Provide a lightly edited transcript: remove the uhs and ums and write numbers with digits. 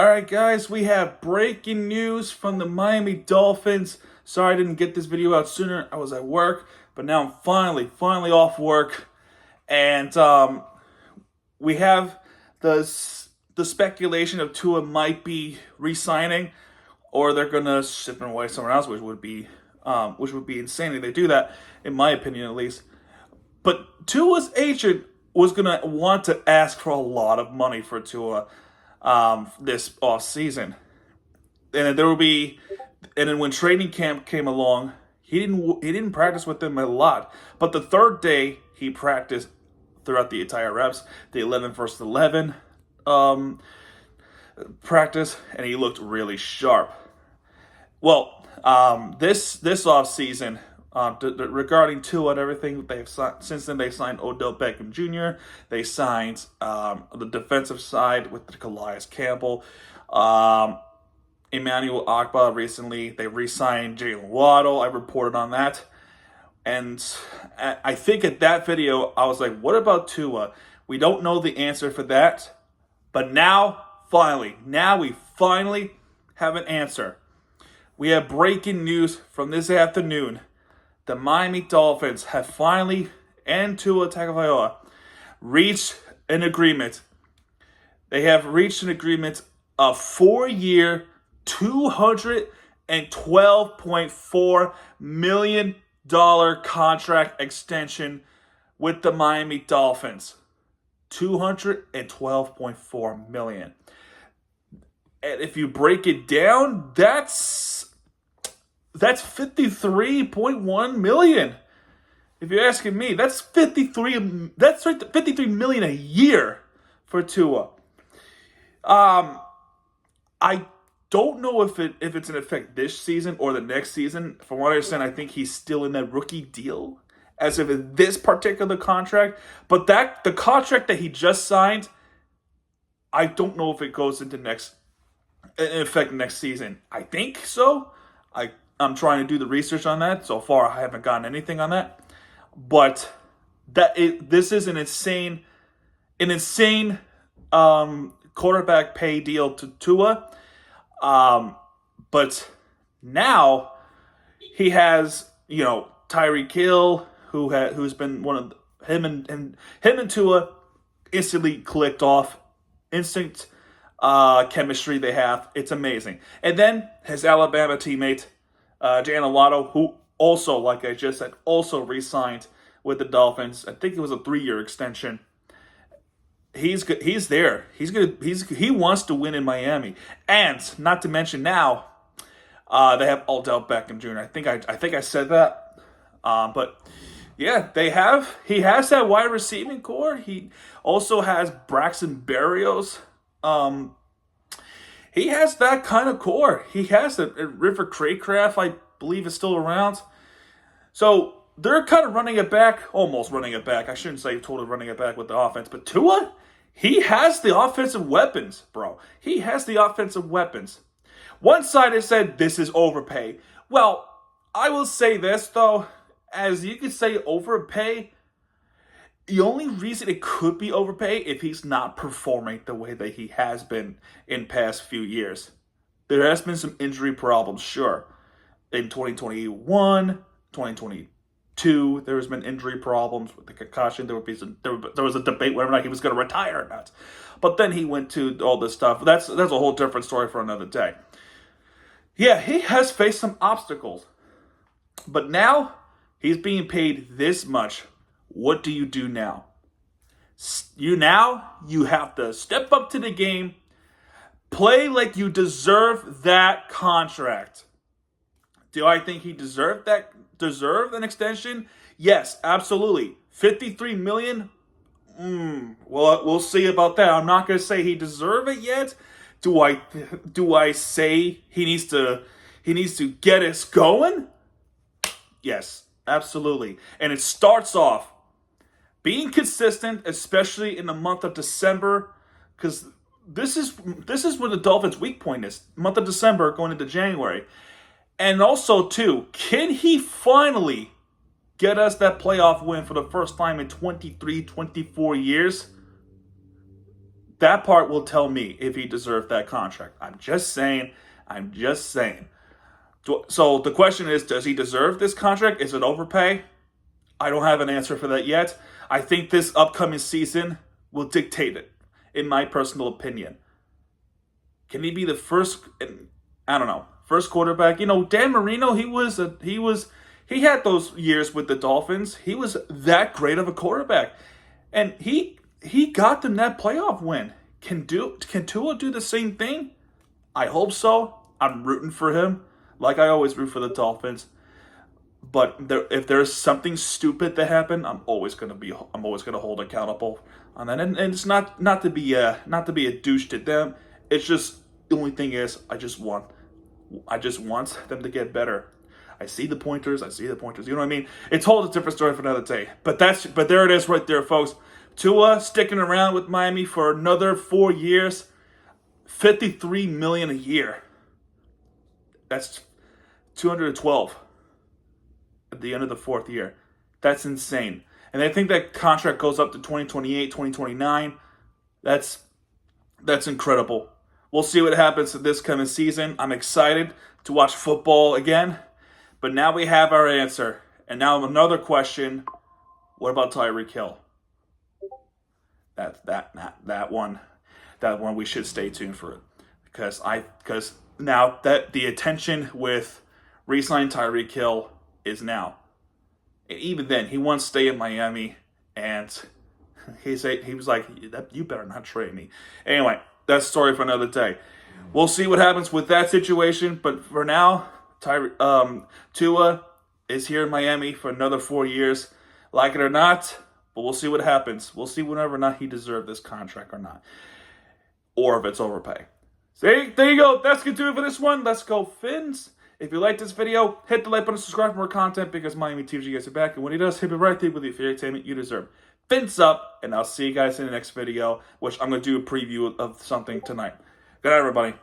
All right, guys, we have breaking news from the Miami Dolphins. Sorry I didn't get this video out sooner. I was at work, but now I'm finally off work. And we have the speculation of Tua might be re-signing, or they're gonna ship him away somewhere else, which would be insane if they do that, in my opinion at least. But Tua's agent was gonna want to ask for a lot of money for Tua this off season, and then when training camp came along, he didn't practice with them a lot. But the third day he practiced throughout the entire reps, the 11 versus 11 practice, and he looked really sharp. Well, this off season, regarding Tua and everything, since then they signed Odell Beckham Jr. They signed the defensive side with the Calais Campbell, Emmanuel Ogbah recently. They re-signed Jalen Waddle. I reported on that, and I think at that video I was like, "What about Tua?" We don't know the answer for that, but now we finally have an answer. We have breaking news from this afternoon. The Miami Dolphins have finally, and Tua Tagovailoa, reached an agreement. They have reached an agreement, a 4-year, $212.4 million contract extension with the Miami Dolphins. $212.4 million. And if you break it down, that's $53.1 million. If you're asking me, that's $53 million a year for Tua. I don't know if it's in effect this season or the next season. From what I understand, I think he's still in that rookie deal as of this particular contract. But the contract that he just signed, I don't know if it goes into in effect next season. I think so. I'm trying to do the research on that. So far, I haven't gotten anything on that. But this is an insane quarterback pay deal to Tua. But now he has, Tyreek Hill, who's been one of him and Tua instantly clicked off. Instant chemistry they have. It's amazing. And then his Alabama teammate, Jalen Waddle, who also, like I just said, also re-signed with the Dolphins. I think it was a 3-year extension. He's there. He wants to win in Miami, and not to mention now, they have Odell Beckham Jr. I think I said that, but yeah, he has that wide receiving core. He also has Braxton Berrios. He has that kind of core. He has a River Craycraft, I believe, is still around. So they're kind of running it back, almost running it back. I shouldn't say totally running it back with the offense, but Tua, he has the offensive weapons, bro. He has the offensive weapons. One side has said this is overpay. Well, I will say this, though. As you could say overpay, the only reason it could be overpay if he's not performing the way that he has been in past few years. There has been some injury problems, sure. In 2021, 2022, there has been injury problems with the concussion. There was a debate whether or not he was going to retire or not. But then he went to all this stuff. That's a whole different story for another day. Yeah, he has faced some obstacles. But now, he's being paid this much. What do you do now? You have to step up to the game, play like you deserve that contract. Do I think he deserved an extension? Yes, absolutely. $53 million? Well, we'll see about that. I'm not going to say he deserved it yet. Do I say he needs to get us going? Yes, absolutely. And it starts off being consistent, especially in the month of December, because this is where the Dolphins' weak point is. Month of December going into January. And also, too, can he finally get us that playoff win for the first time in 23, 24 years? That part will tell me if he deserved that contract. I'm just saying. So the question is, does he deserve this contract? Is it overpay? I don't have an answer for that yet. I think this upcoming season will dictate it, in my personal opinion. Can he be the first? I don't know. First quarterback. Dan Marino. He had those years with the Dolphins. He was that great of a quarterback, and he got them that playoff win. Can Tua do the same thing? I hope so. I'm rooting for him, like I always root for the Dolphins. But if there's something stupid that happened, I'm always gonna hold accountable on that. And it's not to be a douche to them. It's just the only thing is I just want them to get better. I see the pointers. You know what I mean? It's a whole different story for another day. But there it is right there, folks. Tua sticking around with Miami for another 4 years, $53 million a year. That's 212 at the end of the 4th year. That's insane. And I think that contract goes up to 2028, 2029. That's incredible. We'll see what happens this coming season. I'm excited to watch football again. But now we have our answer. And now another question. What about Tyreek Hill? That one we should stay tuned for it. Because now that the attention with re-signing Tyreek Hill is now. And even then, he wants to stay in Miami, and he was like, "You better not trade me." Anyway, that's a story for another day. We'll see what happens with that situation. But for now, Tua is here in Miami for another 4 years. Like it or not, but we'll see what happens. We'll see whether or not he deserved this contract or not, or if it's overpay. See, there you go. That's going to do it for this one. Let's go, Fins. If you like this video, hit the like button, subscribe for more content because Miami TVG gets it back. And when he does, he'll be right there with you for the entertainment you deserve. Fins up, and I'll see you guys in the next video, which I'm going to do a preview of something tonight. Good night, everybody.